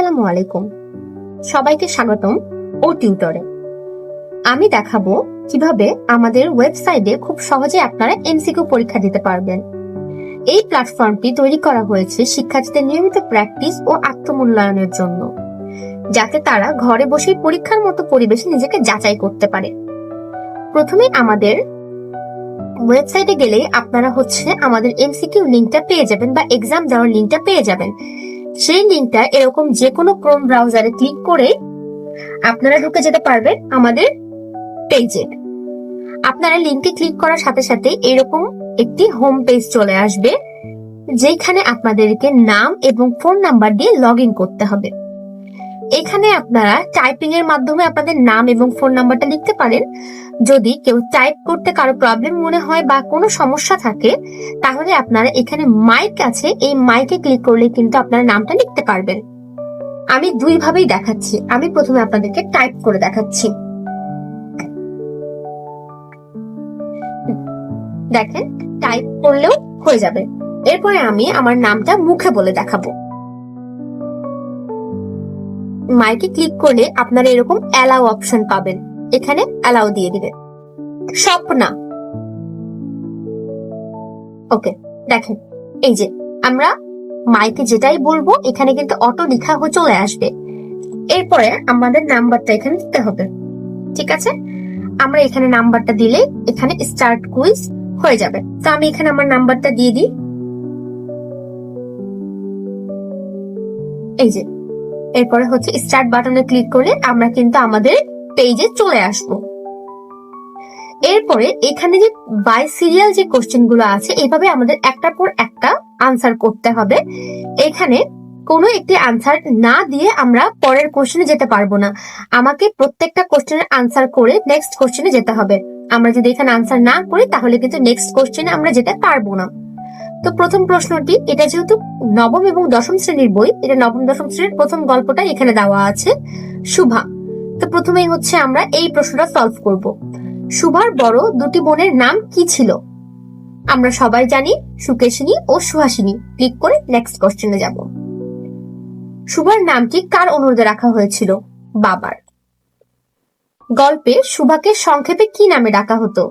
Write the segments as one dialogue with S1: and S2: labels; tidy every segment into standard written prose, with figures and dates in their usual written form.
S1: আসসালামু আলাইকুম, সবাইকে স্বাগতম ও টিউটরে। আমি দেখাবো কিভাবে আমাদের ওয়েবসাইটে খুব সহজে আপনারা এমসিকিউ পরীক্ষা দিতে পারবেন। এই প্ল্যাটফর্মটি তৈরি করা হয়েছে শিক্ষার্থীদের নিয়মিত প্র্যাকটিস ও আত্মমূল্যায়নের জন্য, যাতে তারা ঘরে বসেই পরীক্ষার মতো পরিবেশে নিজেকে যাচাই করতে পারে। প্রথমে আমাদের ওয়েবসাইটে গেলেই আপনারা আমাদের এমসিকিউ লিংকটা পেয়ে যাবেন বা এক্সাম দেওয়ার লিংকটা পেয়ে যাবেন। সেই লিংকটা এরকম যে কোনো ক্রোম ব্রাউজারে ক্লিক করে আপনারা ঢুকে যেতে পারবেন আমাদের পেজে। আপনারা লিংকে ক্লিক করার সাথে সাথে এরকম একটি হোম পেজ চলে আসবে, যেখানে আপনাদেরকে নাম এবং ফোন নাম্বার দিয়ে লগ ইন করতে হবে। এখানে আপনারা টাইপিং এর মাধ্যমে আপনাদের নাম এবং ফোন নাম্বারটা লিখতে পারেন। যদি কেউ টাইপ করতে কারো প্রবলেম মনে হয় বা কোনো সমস্যা থাকে, তাহলে আপনারা এখানে মাইক আছে, এই মাইকে ক্লিক করলে কিন্তু আপনারা নামটা লিখতে পারবেন। আমি দুই ভাবেই দেখাচ্ছি। আমি প্রথমে আপনাদেরকে টাইপ করে দেখাচ্ছি। দেখেন, টাইপ করলেও হয়ে যাবে। এরপরে আমি আমার নামটা মুখে বলে দেখাবো। মাইকে ক্লিক করলে আপনারা এরকম অ্যালাউ অপশন পাবেন, এখানে অ্যালাউ দিয়ে দিবেন। স্বপ্না, ওকে। দেখেন, এই যে আমরা মাইকে যেটাই বলবো এখানে কিন্তু অটো লেখা চলে আসবে। এরপরে আমাদের নাম্বারটা এখানে দিতে হবে, ঠিক আছে? আমরা এখানে নাম্বারটা দিলে এখানে স্টার্ট কুইজ হয়ে যাবে। তো আমি এখানে আমার নাম্বারটা দিয়ে দিই। এই যে, এরপরে স্টার্ট বাটনে ক্লিক করলে আমরা কিন্তু আমাদের পেজে চলে আসবো। এরপরে এখানে যে বাই সিরিয়াল যে কোশ্চেন গুলো আছে, এইভাবে আমাদের একটার পর একটা আনসার করতে হবে। এখানে কোনো একটি আনসার না দিয়ে আমরা পরের কোশ্চেনে যেতে পারবো না। আমাকে প্রত্যেকটা কোশ্চেনের আনসার করে নেক্সট কোশ্চেনে যেতে হবে। আমরা যদি এখানে আনসার না করি তাহলে কিন্তু নেক্সট কোশ্চেনে আমরা যেতে পারবো না। তো প্রথম প্রশ্নটি, এটা যেহেতু নবম এবং দশম শ্রেণীর বই, এটা নবম দশম শ্রেণীর প্রথম গল্পটা এখানে দেওয়া আছে, শুভা। তো প্রথমেই আমরা এই প্রশ্নটা সলভ করব। শুভার বড় দুটি বোনের নাম কি ছিল? আমরা সবাই জানি সুকেশিনী ও সুহাসিনী। ক্লিক করে নেক্সট কোশ্চেনে যাব। শুভার নামটি কার অনুরোধে রাখা হয়েছিল? বাবার। গল্পে শুভাকে সংক্ষেপে কি নামে ডাকা হতো?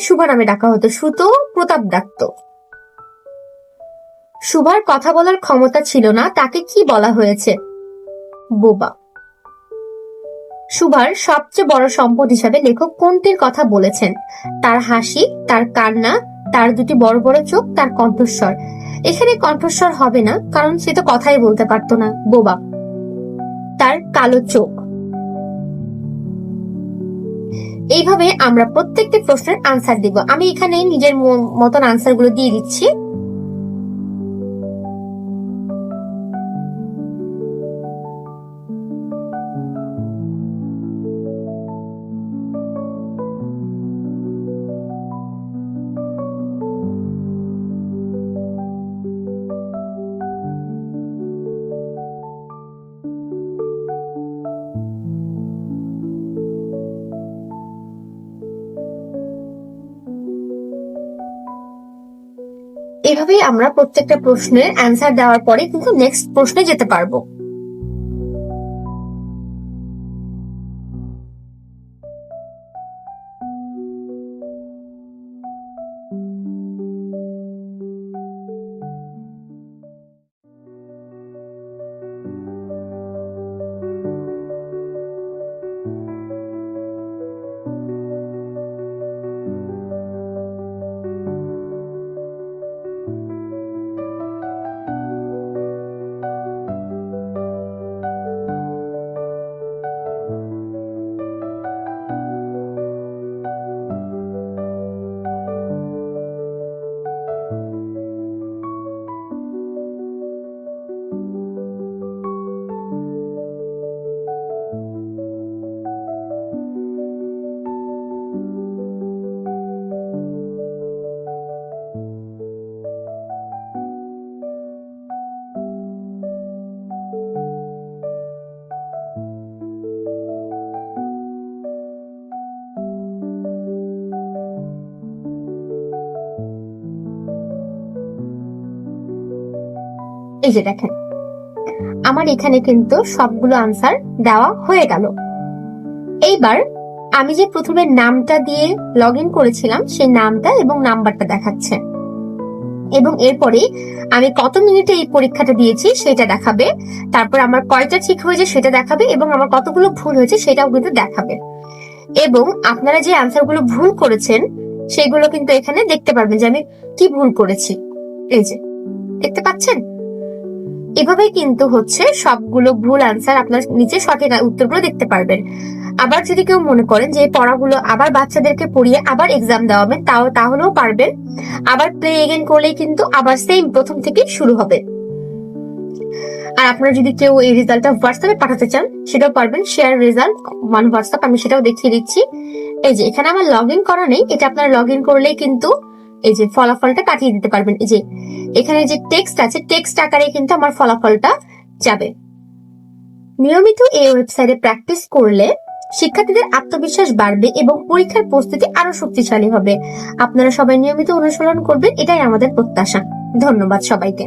S1: শুভা নামে ডাকা হতো। সুতো প্রতাপ ডাকতো। শুভার কথা বলার ক্ষমতা ছিল না, তাকে কি বলা হয়েছে? বোবা। শুভার সবচেয়ে বড় সম্পদ হিসাবে লেখক কোনটির কথা বলেছেন? তার হাসি, তার কান্না, তার দুটি বড় বড় চোখ, তার কণ্ঠস্বর। এখানে কণ্ঠস্বর হবে না, কারণ সে তো কথাই বলতে পারতো না। বোবা। তার কালো চোখ। এইভাবে আমরা প্রত্যেকটি প্রশ্নের আনসার দিব। আমি এখানে নিজের মতন আনসার গুলো দিয়ে দিচ্ছি। এভাবেই আমরা প্রত্যেকটা প্রশ্নের অ্যান্সার দেওয়ার পরে কিন্তু নেক্সট প্রশ্নে যেতে পারবো। এই যে দেখেন, আমার এখানে কিন্তু সবগুলো আনসার দেওয়া হয়ে গেল। এইবার আমি যে প্রথমে নামটা দিয়ে লগ ইন করেছিলাম সেই নামটা এবং নাম্বারটা দেখাচ্ছে, এবং এরপরে আমি কত মিনিটে এই পরীক্ষাটা দিয়েছি সেটা দেখাবে, তারপর আমার কয়টা ঠিক হয়েছে সেটা দেখাবে, এবং আমার কতগুলো ভুল হয়েছে সেটাও কিন্তু দেখাবে। এবং আপনারা যে আনসারগুলো ভুল করেছেন সেগুলো কিন্তু এখানে দেখতে পারবেন যে আমি কি ভুল করেছি। এই যে দেখতে পাচ্ছেন, এভাবেই কিন্তু হচ্ছে সবগুলো ভুল আনসার আপনার নিচে সঠিক উত্তরগুলো দেখতে পারবেন। আবার যদি কেউ মনে করেন যে পড়াগুলো আবার বাচ্চাদেরকে পড়িয়ে আবার এক্সাম দেওয়াবেন, তাহলেও পারবেন। আবার প্লে এগেন করলেই কিন্তু আবার সেম প্রথম থেকে শুরু হবে। আর আপনারা যদি কেউ এই রেজাল্টটা হোয়াটসঅ্যাপে পাঠাতে চান সেটাও পারবেন, শেয়ার রেজাল্ট ওয়ান হোয়াটসঅ্যাপ, আমি সেটাও দেখিয়ে দিচ্ছি। এই যে এখানে আমার লগ ইন করা নেই, এটা আপনারা লগ ইন করলেই কিন্তু এই যে ফলাফলটা কাটিয়ে দিতে পারবেন। এই যে এখানে যে টেক্সট আছে, টেক্সট আকারে কিন্তু আমার ফলাফলটা যাবে। নিয়মিত এই ওয়েবসাইটে প্র্যাকটিস করলে শিক্ষার্থীদের আত্মবিশ্বাস বাড়বে এবং পরীক্ষার প্রস্তুতি আরো শক্তিশালী হবে। আপনারা সবাই নিয়মিত অনুশীলন করবেন, এটাই আমাদের প্রত্যাশা। ধন্যবাদ সবাইকে।